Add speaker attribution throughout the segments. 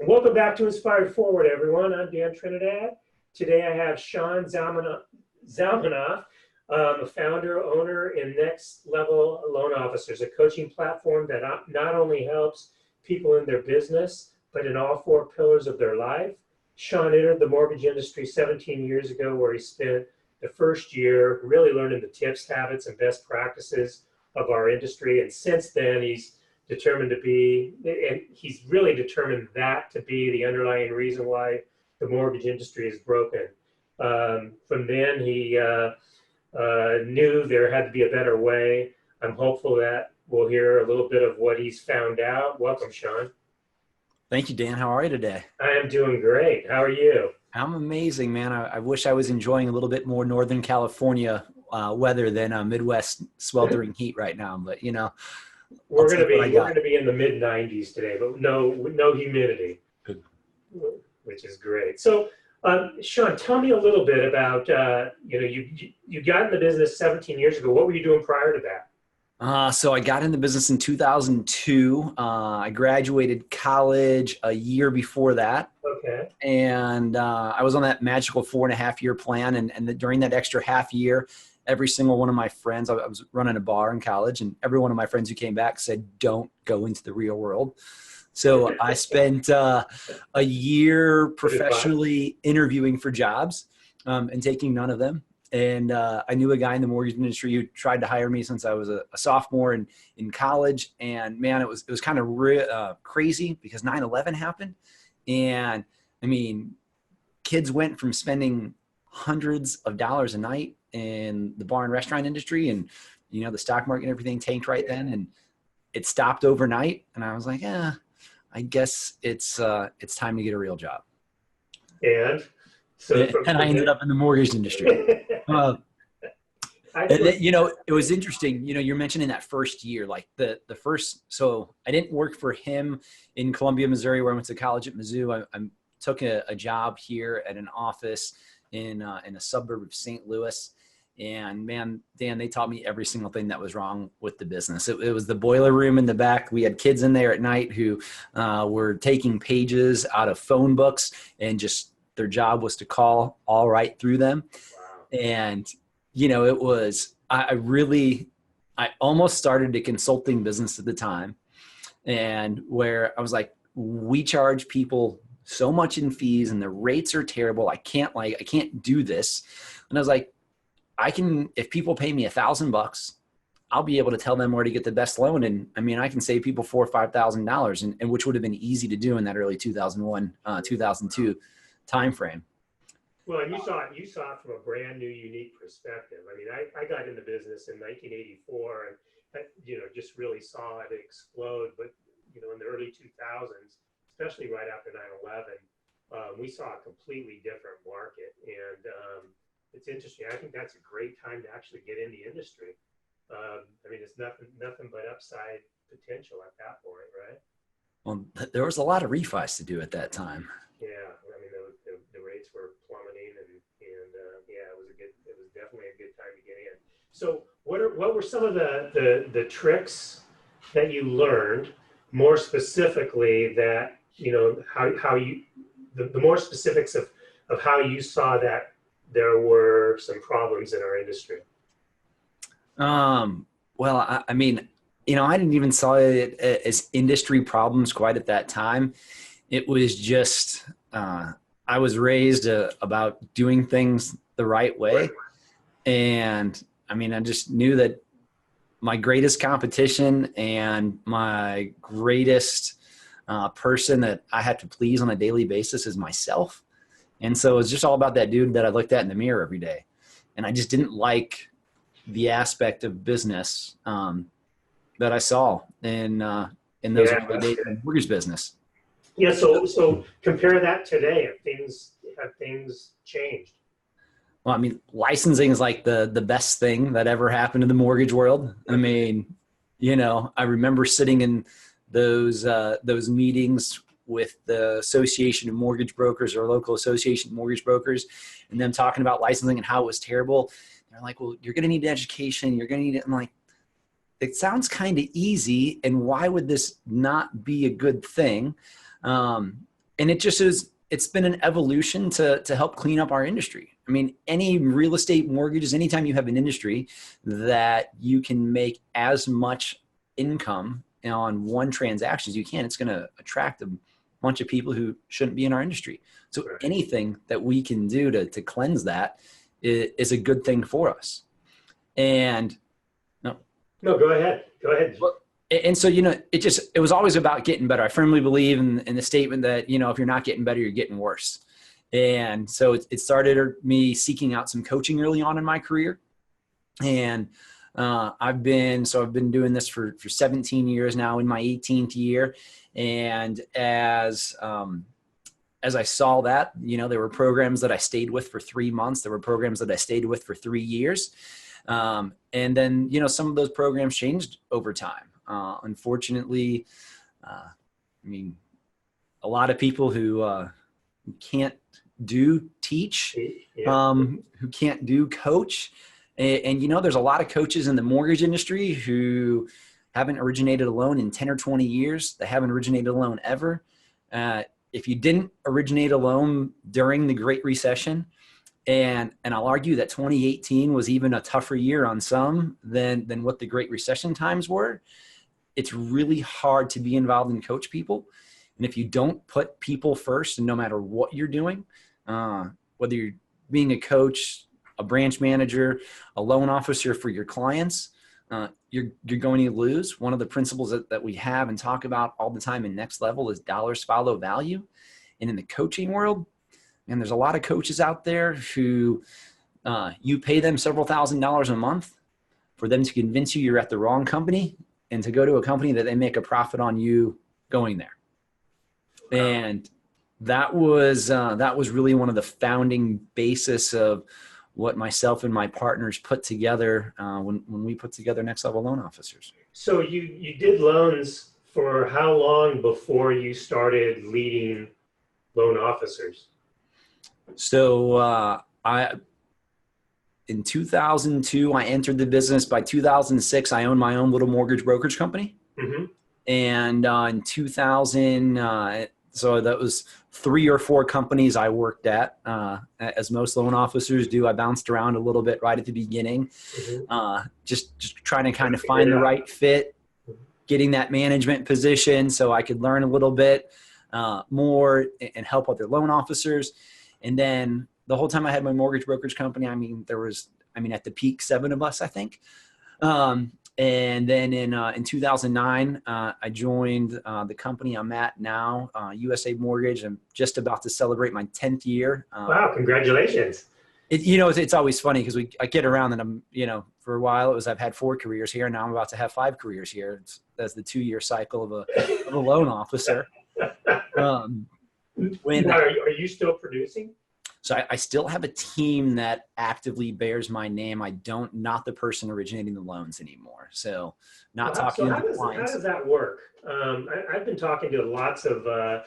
Speaker 1: Welcome back to Inspired Forward, everyone. I'm Dan Trinidad. Today I have Sean Zalmanoff, a founder, owner, and Next Level Loan Officers, a coaching platform that not only helps people in their business, but in all four pillars of their life. Sean entered the mortgage industry 17 years ago, where he spent the first year really learning the tips, habits, and best practices of our industry. And since then, he's really determined that to be the underlying reason why the mortgage industry is broken. From then, he knew there had to be a better way. I'm hopeful that we'll hear a little bit of what he's found out. Welcome, Sean.
Speaker 2: Thank you, Dan. How are you today?
Speaker 1: I am doing great. How are you?
Speaker 2: I'm amazing, man. I wish I was enjoying a little bit more Northern California weather than Midwest sweltering heat right now. But I'll
Speaker 1: We're
Speaker 2: take what I got.
Speaker 1: gonna be in the mid 90s today, but no humidity,
Speaker 2: Good.
Speaker 1: which is great. So, Sean, tell me a little bit about you got in the business 17 years ago. What were you doing prior to that?
Speaker 2: So I got in the business in 2002. I graduated college a year before that.
Speaker 1: Okay.
Speaker 2: And I was on that magical 4.5 year plan. During that extra half year, every single one of my friends, I was running a bar in college, and every one of my friends who came back said, don't go into the real world. So I spent a year professionally interviewing for jobs and taking none of them. And I knew a guy in the mortgage industry who tried to hire me since I was a sophomore in college. And man, it was kind of crazy because 9/11 happened. And I mean, kids went from spending hundreds of dollars a night in the bar and restaurant industry, and the stock market and everything tanked right then, and it stopped overnight. And I was like, I guess it's time to get a real job.
Speaker 1: And
Speaker 2: I ended up in the mortgage industry. It was interesting. You're mentioning that first year, like the first. So I didn't work for him in Columbia, Missouri, where I went to college at Mizzou. I took a job here at an office in a suburb of St. Louis. And man, Dan, they taught me every single thing that was wrong with the business. It was the boiler room in the back. We had kids in there at night who were taking pages out of phone books, and just their job was to call all right through them.
Speaker 1: wow.
Speaker 2: And it was, I almost started a consulting business at the time, and where I was like, we charge people so much in fees and the rates are terrible. I can't do this. And I was like, if people pay me $1,000, I'll be able to tell them where to get the best loan. And I mean, I can save people $4,000 or $5,000, and which would have been easy to do in that early 2001, 2002 timeframe.
Speaker 1: Well, and you saw it from a brand new, unique perspective. I mean, I got into business in 1984, and just really saw it explode. But in the early 2000s, especially right after 9/11, we saw a completely different market. And it's interesting. I think that's a great time to actually get in the industry. I mean, it's nothing but upside potential at that point, right?
Speaker 2: Well, there was a lot of refis to do at that time.
Speaker 1: Yeah, I mean, the rates were plummeting, and yeah, it was definitely a good time to get in. So, what were some of the tricks that you learned, more specifically that how you the more specifics of how you saw that there were some problems in our industry?
Speaker 2: Well, I mean, I didn't even saw it as industry problems quite at that time. It was just, I was raised about doing things the right way. And I mean, I just knew that my greatest competition and my greatest person that I have to please on a daily basis is myself. And so it was just all about that dude that I looked at in the mirror every day. And I just didn't like the aspect of business that I saw in those early days in the mortgage business.
Speaker 1: Yeah. So compare that today. Have things changed?
Speaker 2: Well, I mean, licensing is like the best thing that ever happened in the mortgage world. I mean, I remember sitting in those meetings with the Association of Mortgage Brokers or local association of mortgage brokers, and them talking about licensing and how it was terrible. They're like, well, you're going to need an education. You're going to need it. I'm like, it sounds kind of easy. And why would this not be a good thing? And it's been an evolution to help clean up our industry. I mean, any real estate mortgages, anytime you have an industry that you can make as much income on one transaction as you can, it's going to attract a bunch of people who shouldn't be in our industry. So anything that we can do to cleanse that is a good thing for us. And
Speaker 1: no, go ahead.
Speaker 2: And so, it was always about getting better. I firmly believe in the statement that, if you're not getting better, you're getting worse. And so it started me seeking out some coaching early on in my career. And I've been doing this for 17 years now, in my 18th year. And as I saw that, there were programs that I stayed with for 3 months. There were programs that I stayed with for 3 years. And then, some of those programs changed over time. Unfortunately, a lot of people who can't teach, who can't do coach. And there's a lot of coaches in the mortgage industry who haven't originated a loan in 10 or 20 years. They haven't originated a loan ever. If you didn't originate a loan during the Great Recession, and I'll argue that 2018 was even a tougher year on some than what the Great Recession times were, it's really hard to be involved and coach people. And if you don't put people first, and no matter what you're doing, whether you're being a coach, a branch manager, a loan officer for your clients, you're going to lose. One of the principles that we have and talk about all the time in Next Level is dollars follow value. And in the coaching world, and there's a lot of coaches out there who you pay them several $1,000s a month for them to convince you you're at the wrong company and to go to a company that they make a profit on you going there. And that was really one of the founding basis of what myself and my partners put together when we put together Next Level Loan Officers. So
Speaker 1: you did loans for how long before you started leading loan officers?
Speaker 2: So in 2002, I entered the business. By 2006, I owned my own little mortgage brokerage company. Mm-hmm. And in 2000, so that was 3 or 4 companies I worked at. As most loan officers do, I bounced around a little bit right at the beginning, mm-hmm. Just trying to kind of find the right fit, getting that management position so I could learn a little bit more and help other loan officers. And then the whole time I had my mortgage brokerage company, there was at the peak 7 of us, I think. And then in 2009, I joined the company I'm at now, USA Mortgage. I'm just about to celebrate my 10th year.
Speaker 1: Wow, congratulations.
Speaker 2: It's always funny because I get around and I'm, for a while I've had 4 careers here. Now I'm about to have 5 careers here. That's the 2-year cycle of a loan officer.
Speaker 1: Are you still producing?
Speaker 2: So I still have a team that actively bears my name. Not the person originating the loans anymore. So talking to the clients. How does
Speaker 1: that work? I've been talking to lots of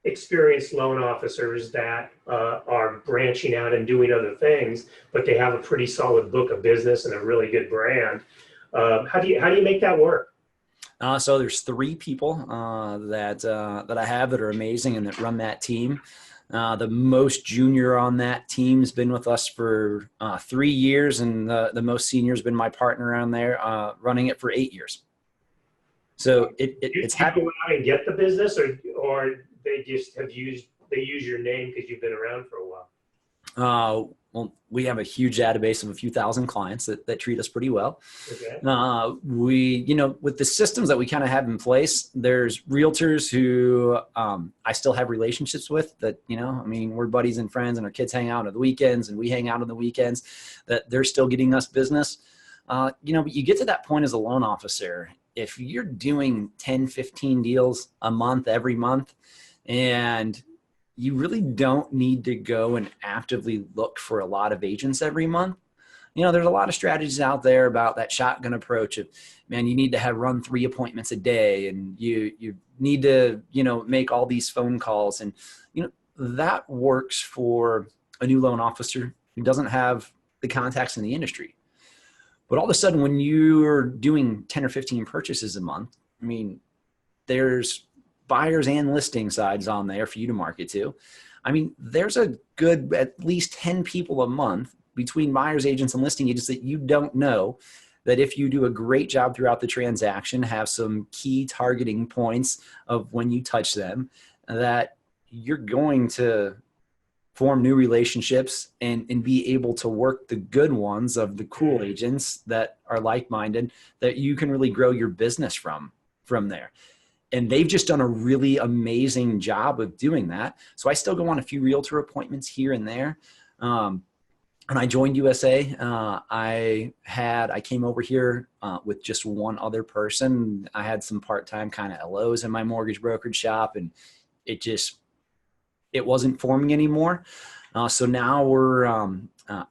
Speaker 1: experienced loan officers that are branching out and doing other things, but they have a pretty solid book of business and a really good brand. How do you make that work?
Speaker 2: So there's 3 people that I have that are amazing and that run that team. The most junior on that team has been with us for 3 years, and the most senior has been my partner on there, running it for 8 years. So it's happening.
Speaker 1: Go out and get the business, or they just use your name because you've been around for a while?
Speaker 2: Well, we have a huge database of a few thousand clients that treat us pretty well.
Speaker 1: Okay.
Speaker 2: We, with the systems that we kind of have in place, there's realtors who I still have relationships with that, we're buddies and friends, and our kids hang out on the weekends and we hang out on the weekends, that they're still getting us business. But you get to that point as a loan officer, if you're doing 10, 15 deals a month, every month, and you really don't need to go and actively look for a lot of agents every month. There's a lot of strategies out there about that shotgun approach of, you need to run 3 appointments a day, and you need to, make all these phone calls. And, that works for a new loan officer who doesn't have the contacts in the industry. But all of a sudden, when you're doing 10 or 15 purchases a month, there's buyers and listing sides on there for you to market to. I mean, there's a good at least 10 people a month between buyers agents and listing agents that you don't know, that if you do a great job throughout the transaction, have some key targeting points of when you touch them, that you're going to form new relationships and be able to work the good ones of the cool agents that are like-minded, that you can really grow your business from there. And they've just done a really amazing job of doing that. So I still go on a few realtor appointments here and there. When I joined USA, I came over here with just one other person. I had some part-time kind of LOs in my mortgage brokerage shop, and it wasn't forming anymore. So now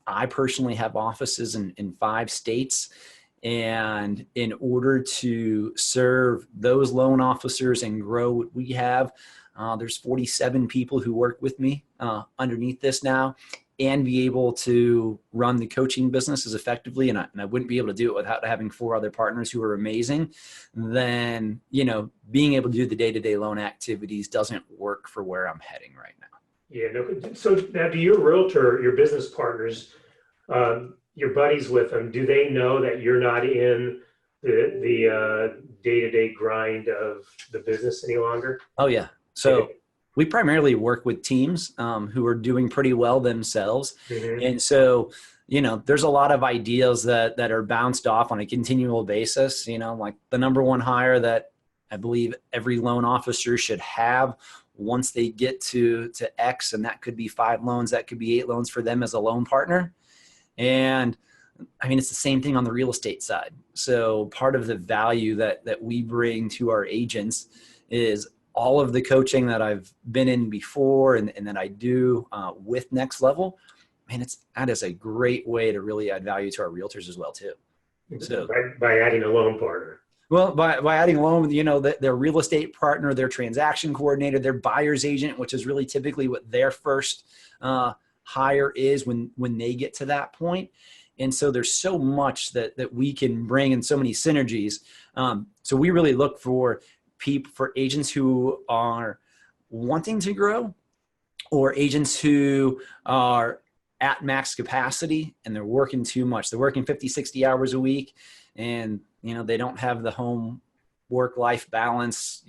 Speaker 2: I personally have offices in 5 states. And in order to serve those loan officers and grow what we have, there's 47 people who work with me underneath this now, and be able to run the coaching business as effectively. And I wouldn't be able to do it without having 4 other partners who are amazing. Then, being able to do the day-to-day loan activities doesn't work for where I'm heading right now.
Speaker 1: Yeah. No, so now, do your realtor, your business partners, your buddies with them, do they know that you're not in the day-to-day grind of the business any longer?
Speaker 2: Oh yeah. So we primarily work with teams who are doing pretty well themselves.
Speaker 1: Mm-hmm.
Speaker 2: And so, there's a lot of ideas that are bounced off on a continual basis, like the number one hire that I believe every loan officer should have once they get to X, and that could be 5 loans, that could be 8 loans for them as a loan partner. And I mean, it's the same thing on the real estate side. So part of the value that we bring to our agents is all of the coaching that I've been in before and that I do with Next Level. Man, that is a great way to really add value to our realtors as well too. So
Speaker 1: by adding a loan partner.
Speaker 2: Well, by adding a loan, their real estate partner, their transaction coordinator, their buyer's agent, which is really typically what their first hire is when they get to that point. And so there's so much that we can bring and so many synergies. So we really look for agents who are wanting to grow, or agents who are at max capacity and they're working too much. They're working 50, 60 hours a week, and they don't have the home work-life balance.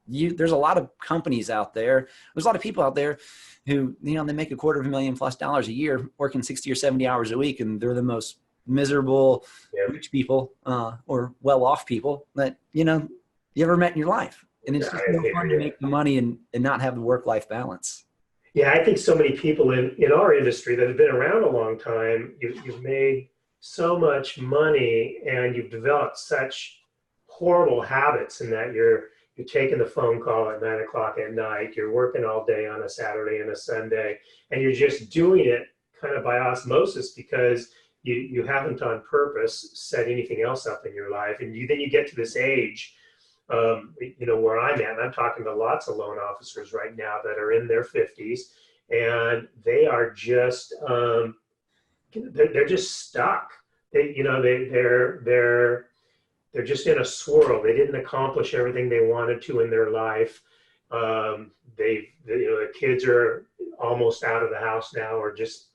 Speaker 2: There's a lot of companies out there. There's a lot of people out there who, they make $250,000+ a year working 60 or 70 hours a week. And they're the most miserable rich people or well-off people that, you ever met in your life. And it's just no fun to make the money and not have the work-life balance.
Speaker 1: Yeah. I think so many people in our industry that have been around a long time, you've made so much money and you've developed such horrible habits in that you're taking the phone call at 9 o'clock at night, you're working all day on a Saturday and a Sunday, and you're just doing it kind of by osmosis because you haven't on purpose set anything else up in your life. And then you get to this age, where I'm at, and I'm talking to lots of loan officers right now that are in their 50s, and they are just, they're just stuck. They're just in a swirl. They didn't accomplish everything they wanted to in their life. The kids are almost out of the house now, or just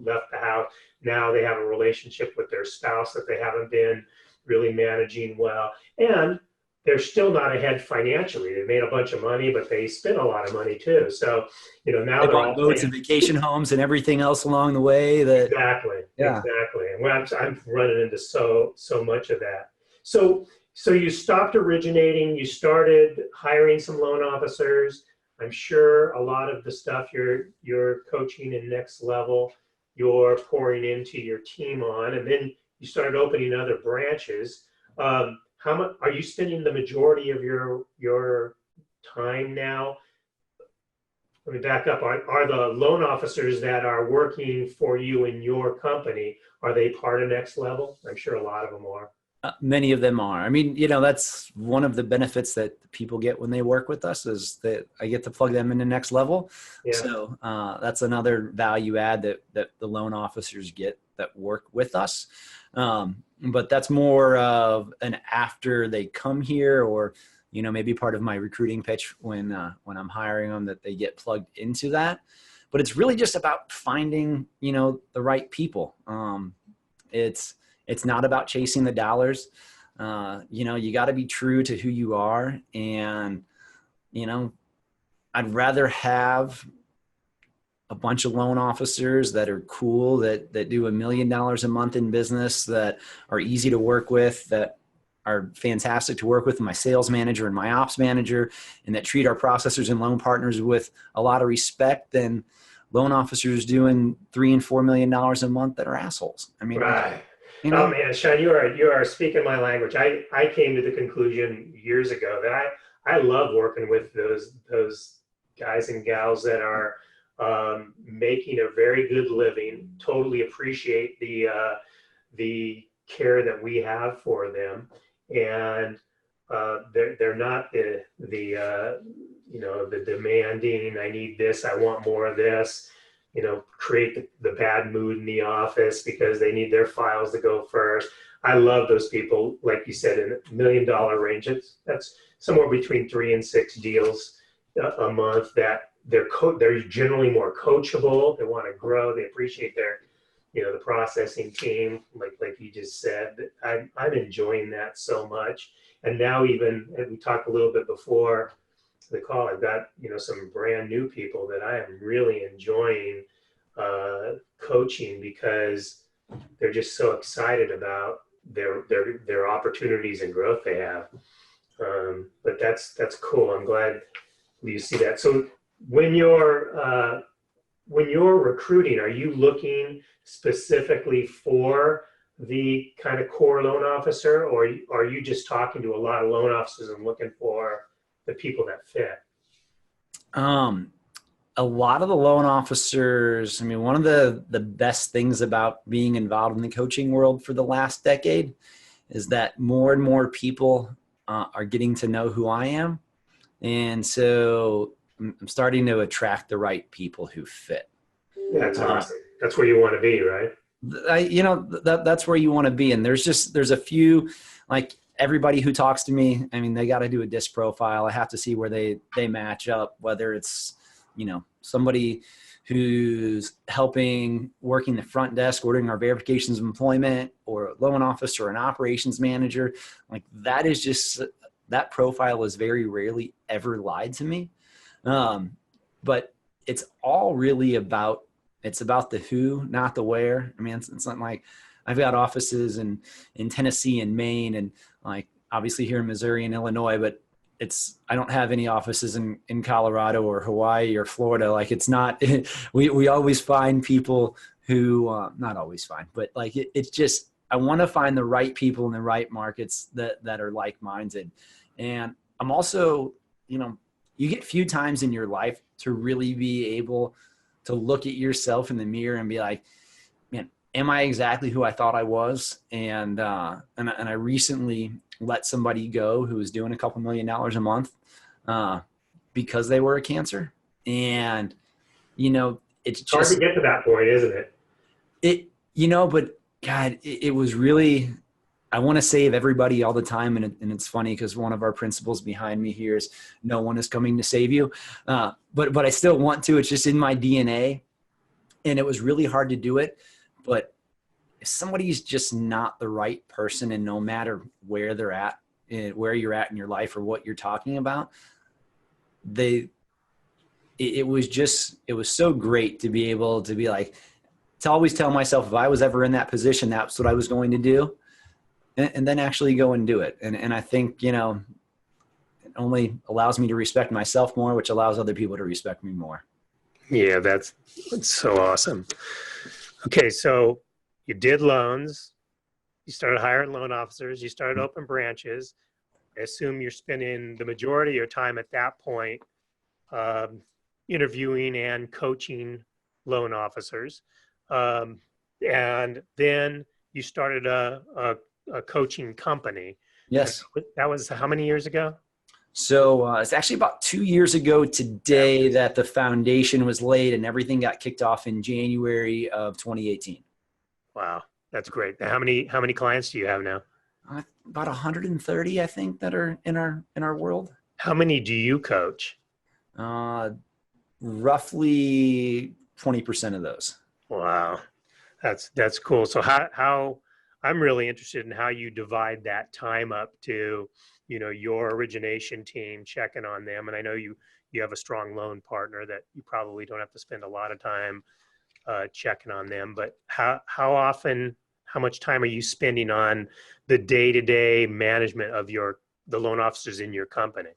Speaker 1: left the house. Now they have a relationship with their spouse that they haven't been really managing well. And they're still not ahead financially. They made a bunch of money, but they spent a lot of money too. So, now
Speaker 2: they bought boats and vacation homes and everything else along the way.
Speaker 1: Exactly. And I'm running into so much of that. So you stopped originating, you started hiring some loan officers. I'm sure a lot of the stuff you're coaching in Next Level, you're pouring into your team on, and then you started opening other branches. How much are you spending the majority of your time now? Let me back up. Are the loan officers that are working for you in your company, are they part of Next Level? I'm sure a lot of them are.
Speaker 2: Many of them are. I mean, that's one of the benefits that people get when they work with us, is that I get to plug them into Next Level. Yeah. So that's another value add that the loan officers get that work with us. But that's more of an after they come here, or maybe part of my recruiting pitch when I'm hiring them, that they get plugged into that. But it's really just about finding, the right people. It's not about chasing the dollars. You got to be true to who you are. And, I'd rather have a bunch of loan officers that are cool, that do $1 million a month in business, that are easy to work with, that are fantastic to work with, my sales manager and my ops manager, and that treat our processors and loan partners with a lot of respect, than loan officers doing $3 and $4 million a month that are assholes. I mean,
Speaker 1: Right. Oh man, Sean, you are speaking my language. I came to the conclusion years ago that I love working with those guys and gals that are making a very good living. Totally appreciate the care that we have for them, and they're not the demanding. I need this. I want more of this. Create the bad mood in the office because they need their files to go first. I love those people, like you said, in $1 million range. That's somewhere between 3 and 6 deals a month. That they're generally more coachable. They want to grow. They appreciate their, the processing team, like you just said. I'm enjoying that so much. And now, even, and we talked a little bit before the call, I've got some brand new people that I am really enjoying coaching, because they're just so excited about their opportunities and growth they have. But that's cool. I'm glad you see that. So when you're recruiting, are you looking specifically for the kind of core loan officer, or are you just talking to a lot of loan officers and looking for the people that fit?
Speaker 2: A lot of the loan officers, one of the best things about being involved in the coaching world for the last decade is that more and more people are getting to know who I am. And so I'm starting to attract the right people who fit.
Speaker 1: That's awesome. That's where you want to be, right?
Speaker 2: That's where you want to be. And there's a few, like, everybody who talks to me, they got to do a disc profile. I have to see where they match up, whether it's, somebody who's working the front desk, ordering our verifications of employment, or a loan officer or an operations manager. Like, that profile is very rarely ever lied to me. But it's all really about the who, not the where. It's not like I've got offices in Tennessee and Maine, and like obviously here in Missouri and Illinois, but I don't have any offices in Colorado or Hawaii or Florida. Like, it's not, we always find people who, not always find, but like, it's just, I want to find the right people in the right markets that are like-minded. And I'm also, you get few times in your life to really be able to look at yourself in the mirror and be like, man, am I exactly who I thought I was? And I recently let somebody go who was doing a couple $1 million a month because they were a cancer. And, it's just
Speaker 1: hard to get to that point, isn't it?
Speaker 2: But God, it was really, I want to save everybody all the time. And it's funny because one of our principles behind me here is no one is coming to save you. But I still want to. It's just in my DNA. And it was really hard to do it. But if somebody's just not the right person, and no matter where they're at, where you're at in your life or what you're talking about, it was so great to be able to be like, to always tell myself, if I was ever in that position, that's what I was going to do. And then actually go and do it. And I think, it only allows me to respect myself more, which allows other people to respect me more.
Speaker 1: Yeah, that's so awesome. Okay, so you did loans, you started hiring loan officers, you started open branches. I assume you're spending the majority of your time at that point interviewing and coaching loan officers. And then you started a coaching company.
Speaker 2: Yes.
Speaker 1: That was how many years ago?
Speaker 2: So it's actually about 2 years ago today that the foundation was laid, and everything got kicked off in January of 2018.
Speaker 1: Wow, that's great. How many clients do you have now?
Speaker 2: about 130, I think, that are in our world.
Speaker 1: How many do you coach?
Speaker 2: Uh, Roughly 20% of those.
Speaker 1: Wow, that's cool. So how I'm really interested in how you divide that time up to, your origination team, checking on them. And I know you have a strong loan partner that you probably don't have to spend a lot of time checking on them. But how often, how much time are you spending on the day-to-day management of the loan officers in your company?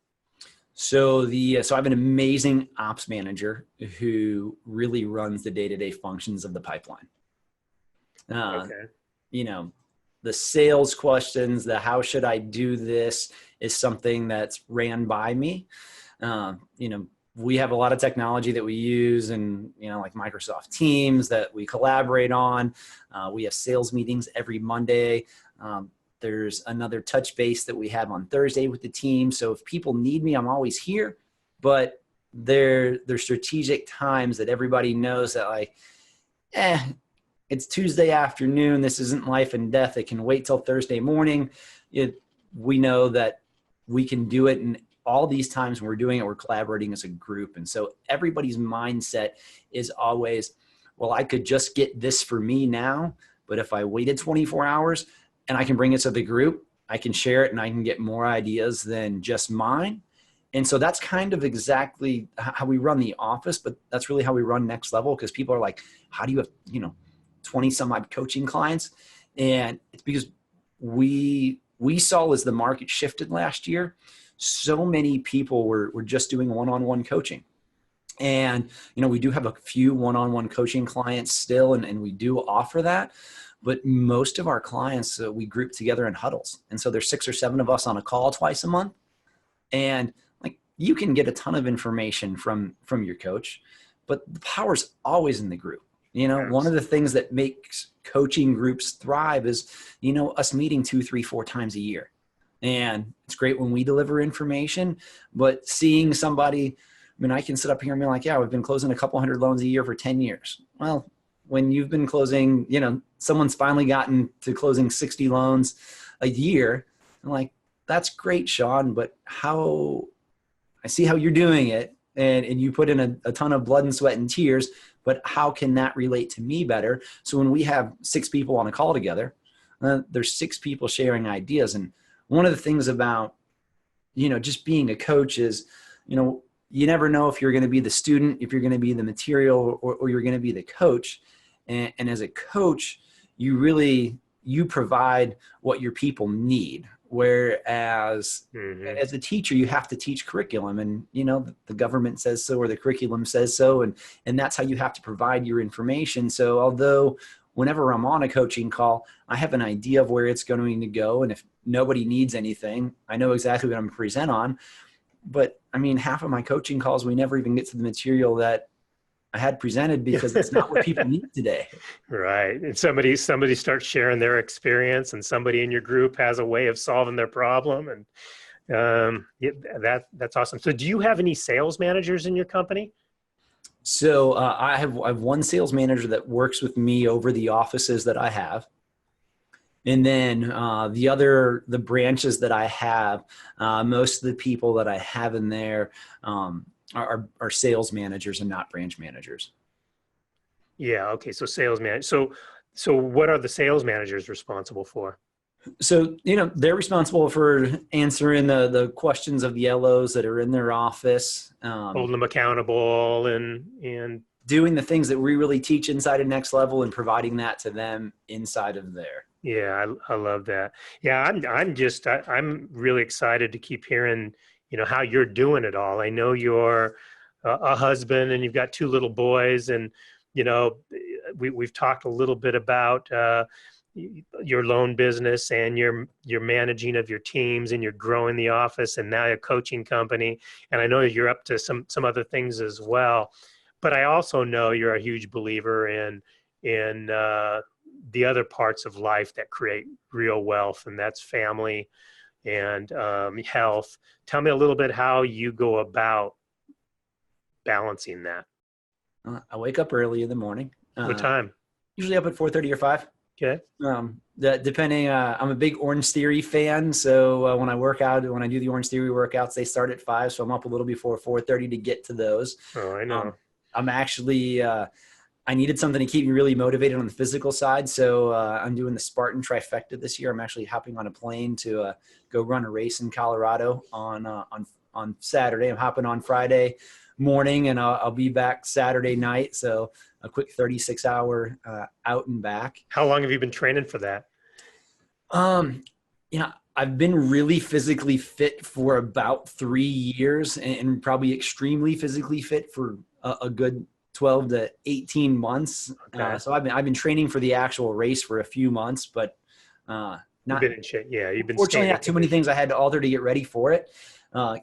Speaker 2: So so I have an amazing ops manager who really runs the day-to-day functions of the pipeline.
Speaker 1: Okay.
Speaker 2: You know, the sales questions, the how should I do this is something that's ran by me. You know, we have a lot of technology that we use and, like Microsoft Teams that we collaborate on. We have sales meetings every Monday. There's another touch base that we have on Thursday with the team. So if people need me, I'm always here, but they're strategic times that everybody knows that like, it's Tuesday afternoon. This isn't life and death. It can wait till Thursday morning. We know that we can do it. And all these times when we're doing it, we're collaborating as a group. And so everybody's mindset is always, well, I could just get this for me now, but if I waited 24 hours and I can bring it to the group, I can share it and I can get more ideas than just mine. And so that's kind of exactly how we run the office, but that's really how we run Next Level, because people are like, how do you have, 20 some odd coaching clients? And it's because we saw as the market shifted last year, so many people were just doing one-on-one coaching. And, we do have a few one-on-one coaching clients still, and we do offer that. But most of our clients, we group together in huddles. And so there's 6 or 7 of us on a call twice a month. And like, you can get a ton of information from your coach, but the power's always in the group. One of the things that makes coaching groups thrive is, us meeting 2, 3, 4 times a year. And it's great when we deliver information, but seeing somebody, I can sit up here and be like, yeah, we've been closing a couple hundred loans a year for 10 years. Well, when you've been closing, someone's finally gotten to closing 60 loans a year. I'm like, that's great, Sean, but I see how you're doing it. And you put in a ton of blood and sweat and tears, but how can that relate to me better? So when we have 6 people on a call together, there's 6 people sharing ideas. And one of the things about, just being a coach is, you never know if you're going to be the student, if you're going to be the material, or you're going to be the coach. And as a coach, you provide what your people need. Whereas as a teacher, you have to teach curriculum, and the government says so, or the curriculum says so, and that's how you have to provide your information. So although whenever I'm on a coaching call, I have an idea of where it's going to go, and if nobody needs anything, I know exactly what I'm going to present on. But half of my coaching calls, we never even get to the material that I had presented because it's not what people need today.
Speaker 1: Right. And somebody starts sharing their experience, and somebody in your group has a way of solving their problem. And that's awesome. So do you have any sales managers in your company?
Speaker 2: So I have one sales manager that works with me over the offices that I have. And then the branches that I have, most of the people that I have in there are sales managers and not branch managers.
Speaker 1: Yeah. Okay. So sales man. So what are the sales managers responsible for?
Speaker 2: So, they're responsible for answering the questions of the LOs that are in their office.
Speaker 1: Holding them accountable and
Speaker 2: doing the things that we really teach inside of Next Level and providing that to them inside of there.
Speaker 1: Yeah, I love that. Yeah, I'm really excited to keep hearing, how you're doing it all. I know you're a husband and you've got 2 little boys, and we've talked a little bit about your loan business and your managing of your teams, and you're growing the office, and now a coaching company. And I know you're up to some other things as well. But I also know you're a huge believer in the other parts of life that create real wealth, and that's family and health. Tell me a little bit how you go about balancing that.
Speaker 2: I wake up early in the morning.
Speaker 1: What time?
Speaker 2: Usually up at 4:30 or 5.
Speaker 1: Okay.
Speaker 2: Depending, I'm a big Orange Theory fan. So when I work out, when I do the Orange Theory workouts, they start at 5. So I'm up a little before 4:30 to get to those.
Speaker 1: Oh, I know.
Speaker 2: I'm actually, I needed something to keep me really motivated on the physical side. So I'm doing the Spartan trifecta this year. I'm actually hopping on a plane to go run a race in Colorado on Saturday. I'm hopping on Friday morning, and I'll be back Saturday night. So a quick 36-hour out and back.
Speaker 1: How long have you been training for that?
Speaker 2: You know, I've been really physically fit for about 3 years, and probably extremely physically fit for a good 12 to 18 months.
Speaker 1: Okay.
Speaker 2: So I've been training for the actual race for a few months, but not,
Speaker 1: You've been in shape. Yeah, you've been
Speaker 2: fortunately, not too many
Speaker 1: condition.
Speaker 2: things I had to alter to get ready for it.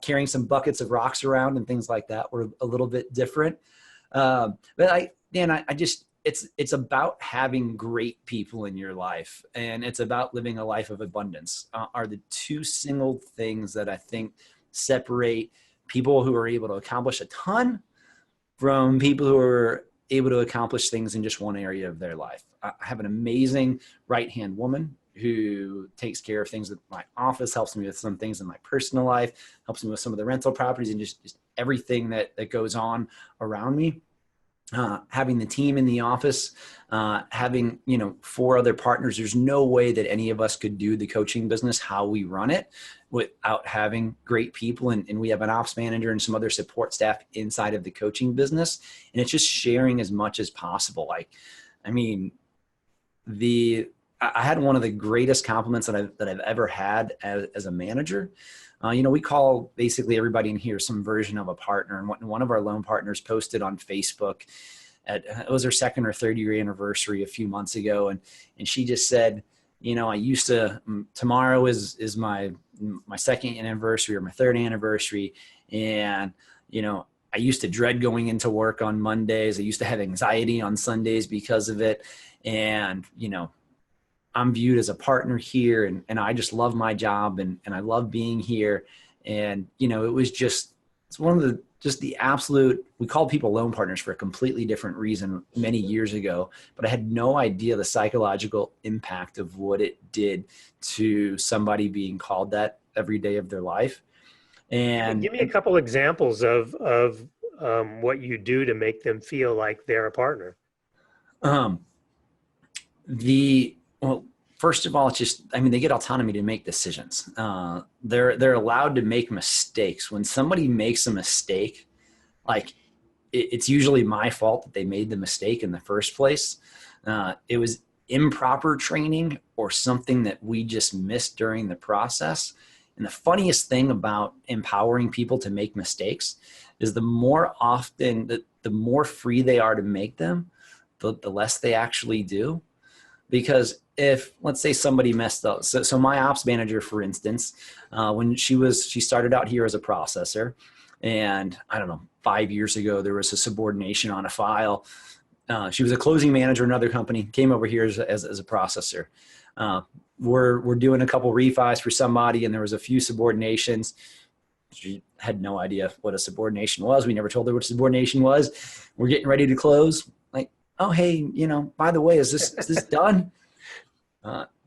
Speaker 2: Carrying some buckets of rocks around and things like that were a little bit different. But I just, it's about having great people in your life, and it's about living a life of abundance, are the two single things that I think separate people who are able to accomplish a ton from people who are able to accomplish things in just one area of their life. I have an amazing right-hand woman who takes care of things at my office, helps me with some things in my personal life, helps me with some of the rental properties, and just everything that goes on around me. Having the team in the office, having 4 other partners, there's no way that any of us could do the coaching business how we run it without having great people. And we have an ops manager and some other support staff inside of the coaching business, and it's just sharing as much as possible. I had one of the greatest compliments that I've ever had as a manager. We call basically everybody in here some version of a partner. And one of our loan partners posted on Facebook it was her 2nd or 3rd year anniversary a few months ago. And she just said, I used to, tomorrow is my 2nd anniversary or my 3rd anniversary. And, I used to dread going into work on Mondays. I used to have anxiety on Sundays because of it. And, I'm viewed as a partner here, and I just love my job, and I love being here. And, it's one of the absolute, we called people loan partners for a completely different reason many years ago, but I had no idea the psychological impact of what it did to somebody being called that every day of their life. And
Speaker 1: give me a couple examples of what you do to make them feel like they're a partner.
Speaker 2: Well, first of all, it's just, they get autonomy to make decisions. They're allowed to make mistakes. When somebody makes a mistake, it's usually my fault that they made the mistake in the first place. It was improper training or something that we just missed during the process. And the funniest thing about empowering people to make mistakes is the more often, the more free they are to make them, the less they actually do. Because if, let's say, somebody messed up, so my ops manager, for instance, when she started out here as a processor, and I don't know, 5 years ago, there was a subordination on a file. She was a closing manager in another company, came over here as a processor. We're doing a couple refis for somebody, and there was a few subordinations. She had no idea what a subordination was. We never told her what subordination was. We're getting ready to close. Oh, hey, by the way, is this done?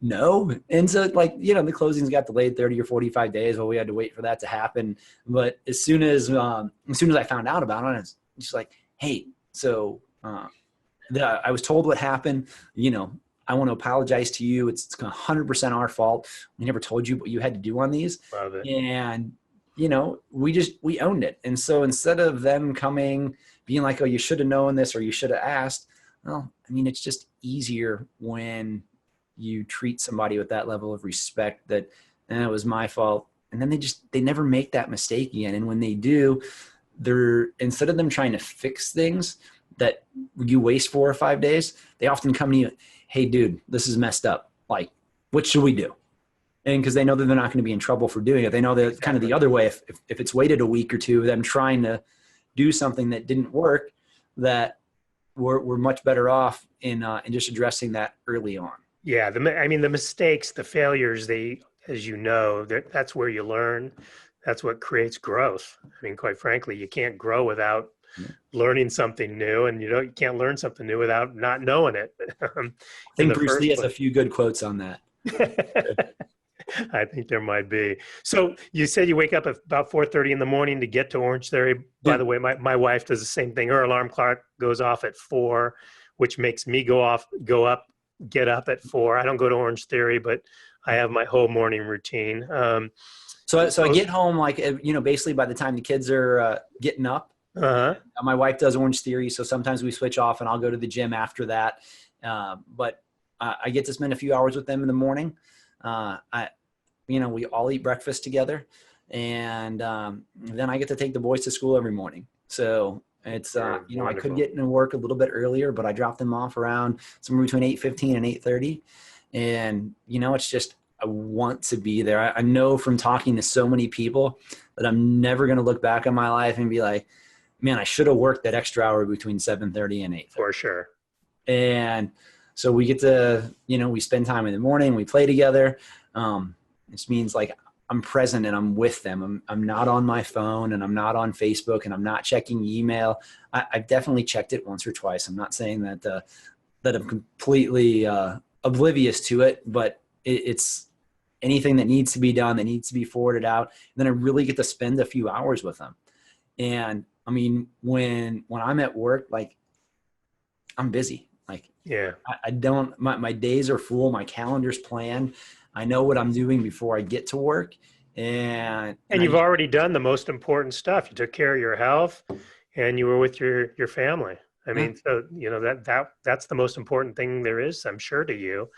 Speaker 2: No. And so the closings got delayed 30 or 45 days. Well, we had to wait for that to happen. But as soon as I found out about it, it's just like, hey, so I was told what happened. I want to apologize to you. It's 100% our fault. We never told you what you had to do on these.
Speaker 1: Love it.
Speaker 2: And, we owned it. And so instead of them being like, oh, you should have known this or you should have asked, well, it's just easier when you treat somebody with that level of respect that it was my fault. And then they never make that mistake again. And when they do, instead of them trying to fix things that you waste 4 or 5 days, they often come to you, hey, dude, this is messed up. What should we do? And because they know that they're not going to be in trouble for doing it. They know that kind of the other way, if it's waited a week or two, them trying to do something that didn't work, that we're much better off in just addressing that early on.
Speaker 1: Yeah. The mistakes, the failures, as that's where you learn. that's what creates growth. I mean, quite frankly, you can't grow without
Speaker 2: Yeah.
Speaker 1: learning something new, and you can't learn something new without not knowing it
Speaker 2: I
Speaker 1: in
Speaker 2: think
Speaker 1: the
Speaker 2: Bruce Lee
Speaker 1: first
Speaker 2: has a
Speaker 1: place.
Speaker 2: few good quotes on that.
Speaker 1: I think there might be. So you said you wake up at about 4:30 in the morning to get to Orange Theory. By
Speaker 2: Yep.
Speaker 1: the way, my wife does the same thing. Her alarm clock goes off at 4, which makes me get up at 4. I don't go to Orange Theory, but I have my whole morning routine.
Speaker 2: So I get home like, basically by the time the kids are getting up.
Speaker 1: Uh-huh.
Speaker 2: My wife does Orange Theory, so sometimes we switch off and I'll go to the gym after that. But I get to spend a few hours with them in the morning. We all eat breakfast together, and then I get to take the boys to school every morning. So it's I could
Speaker 1: Wonderful.
Speaker 2: get into work a little bit earlier, but I drop them off around somewhere between 8:15 and 8:30, and it's just I want to be there. I know from talking to so many people that I'm never going to look back on my life and be like, man, I should have worked that extra hour between 7:30 and 8:30.
Speaker 1: For sure.
Speaker 2: And so we get to, we spend time in the morning, we play together. This means like I'm present and I'm with them. I'm not on my phone and I'm not on Facebook and I'm not checking email. I've definitely checked it once or twice. I'm not saying that I'm completely oblivious to it, but it's anything that needs to be done, that needs to be forwarded out. And then I really get to spend a few hours with them. And I mean, when I'm at work, like I'm busy. Like,
Speaker 1: Yeah.
Speaker 2: I don't, my days are full. My calendar's planned. I know what I'm doing before I get to work. And
Speaker 1: You've already done the most important stuff. You took care of your health and you were with your family. I mean, so, that's the most important thing there is, I'm sure, to you.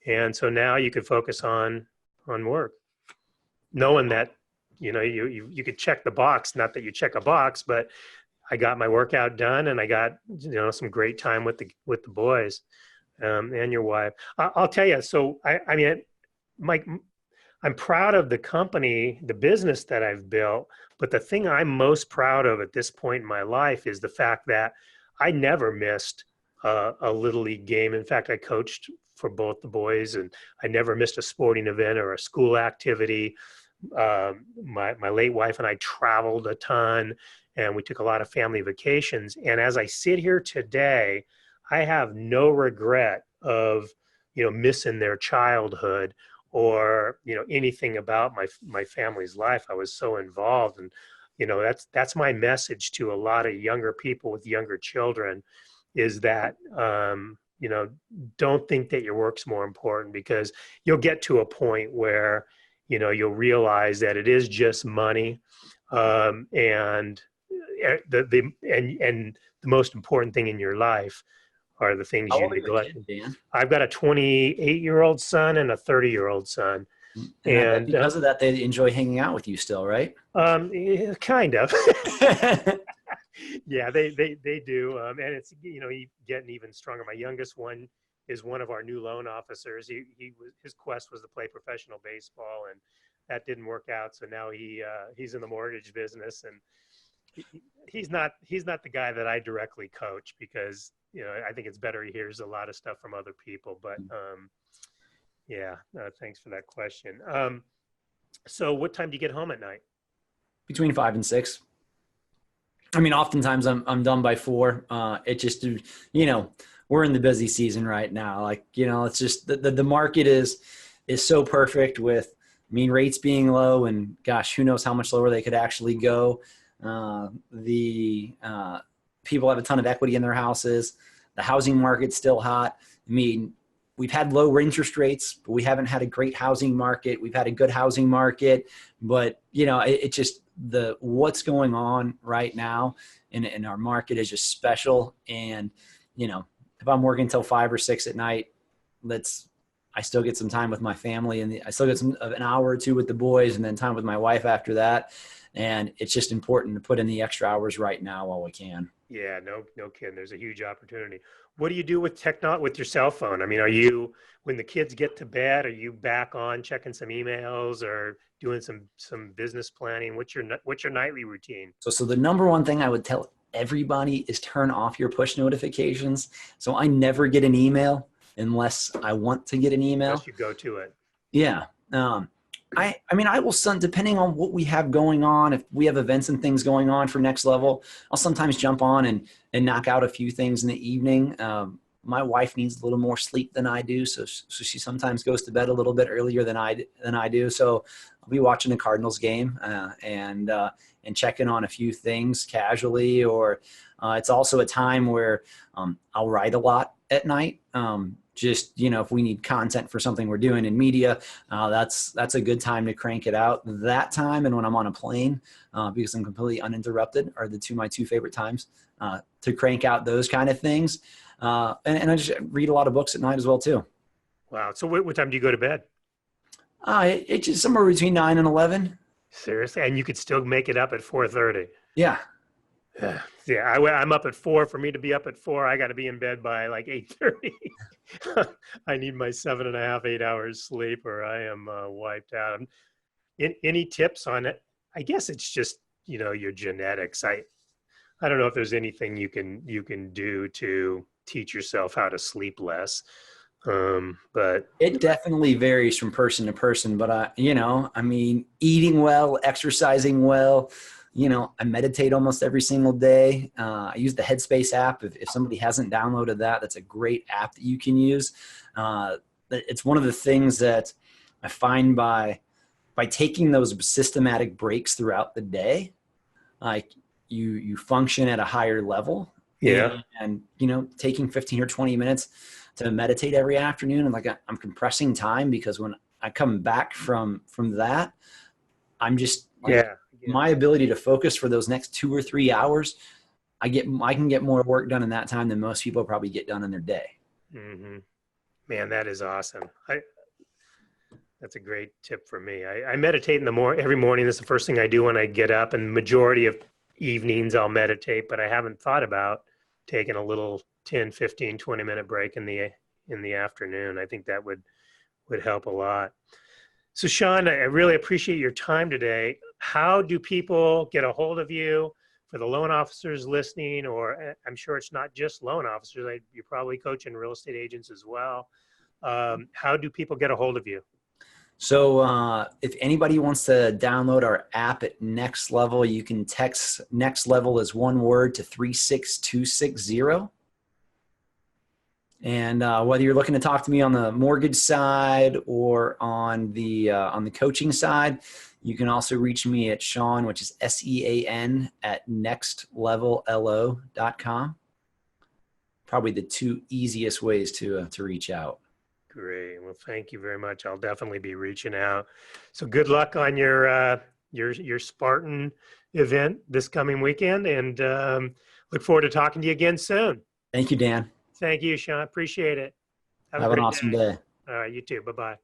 Speaker 1: And so now you could focus on work, knowing that, you could check the box, not that you check a box, but I got my workout done and I got, some great time with the boys, and your wife. I'll tell you. So I mean, Mike, I'm proud of the company, the business that I've built, but the thing I'm most proud of at this point in my life is the fact that I never missed a little league game. In fact, I coached for both the boys and I never missed a sporting event or a school activity. My late wife and I traveled a ton and we took a lot of family vacations. And as I sit here today, I have no regret of, missing their childhood or, anything about my family's life. I was so involved. And, that's my message to a lot of younger people with younger children is that, don't think that your work's more important, because you'll get to a point where, you'll realize that it is just money. And the most important thing in your life are the things
Speaker 2: how
Speaker 1: you
Speaker 2: old is your
Speaker 1: neglect.
Speaker 2: kid, Dan?
Speaker 1: I've got a 28-year-old son and a 30-year-old son.
Speaker 2: And I bet because of that, they enjoy hanging out with you still, right?
Speaker 1: Kind of. Yeah, they do. And it's, getting even stronger. My youngest one is one of our new loan officers. His quest was to play professional baseball, and that didn't work out. So now he's in the mortgage business, and he's not the guy that I directly coach, because I think it's better he hears a lot of stuff from other people. But thanks for that question. So what time do you get home at night?
Speaker 2: Between 5 and 6. I mean, oftentimes I'm done by 4. It just, we're in the busy season right now. Like, it's just the market is so perfect with, rates being low, and gosh, who knows how much lower they could actually go. The people have a ton of equity in their houses. The housing market's still hot. I mean, we've had low interest rates, but we haven't had a great housing market. We've had a good housing market, but it just, what's going on right now in our market is just special. And, if I'm working till 5 or 6 at night, I still get some time with my family, and I still get an hour or 2 with the boys, and then time with my wife after that. And it's just important to put in the extra hours right now while we can.
Speaker 1: Yeah, no kidding. There's a huge opportunity. What do you do with with your cell phone? I mean, when the kids get to bed, are you back on checking some emails or doing some business planning? What's your nightly routine?
Speaker 2: So the number one thing I would tell everybody is turn off your push notifications. So I never get an email unless I want to get an email.
Speaker 1: Unless you go to it.
Speaker 2: Yeah. I mean, I will depending on what we have going on, if we have events and things going on for next level, I'll sometimes jump on and knock out a few things in the evening. My wife needs a little more sleep than I do. So she sometimes goes to bed a little bit earlier than I do. So I'll be watching the Cardinals game, and checking on a few things casually, or it's also a time where I'll write a lot at night. Just, if we need content for something we're doing in media, that's a good time to crank it out. That time and when I'm on a plane, because I'm completely uninterrupted, are my two favorite times to crank out those kind of things. And I just read a lot of books at night as well too.
Speaker 1: Wow. So what time do you go to bed?
Speaker 2: It's just somewhere between 9 and 11.
Speaker 1: Seriously? And you could still make it up at 4:30.
Speaker 2: Yeah.
Speaker 1: Yeah, I'm up at 4. For me to be up at 4, I got to be in bed by like 8:30. I need my 7.5, 8 hours sleep, or I am wiped out. Any tips on it? I guess it's just your genetics. I don't know if there's anything you can do to teach yourself how to sleep less. But
Speaker 2: it definitely varies from person to person. But I mean, eating well, exercising well. I meditate almost every single day. I use the Headspace app. If somebody hasn't downloaded that, that's a great app that you can use. It's one of the things that I find by taking those systematic breaks throughout the day, like you function at a higher level.
Speaker 1: yeah,
Speaker 2: And taking 15 or 20 minutes to meditate every afternoon, and I'm compressing time, because when I come back from that, I'm just my ability to focus for those next 2 or 3 hours, I can get more work done in that time than most people probably get done in their day.
Speaker 1: Mm-hmm. Man, that is awesome. That's a great tip for me. I meditate every morning. That's the first thing I do when I get up, and majority of evenings I'll meditate, but I haven't thought about taking a little 10, 15, 20-minute break in the afternoon. I think that would help a lot. So Sean, I really appreciate your time today. How do people get a hold of you? For the loan officers listening, or I'm sure it's not just loan officers, you're probably coaching real estate agents as well. How do people get a hold of you?
Speaker 2: So if anybody wants to download our app at Next Level, you can text Next Level as one word to 36260. And whether you're looking to talk to me on the mortgage side or on the coaching side, you can also reach me at Sean, which is SEAN, at nextlevello.com. Probably the two easiest ways to reach out.
Speaker 1: Great. Well, thank you very much. I'll definitely be reaching out. So good luck on your Spartan event this coming weekend, and look forward to talking to you again soon.
Speaker 2: Thank you, Dan.
Speaker 1: Thank you, Sean. Appreciate it.
Speaker 2: Have an awesome day.
Speaker 1: All right, you too. Bye-bye.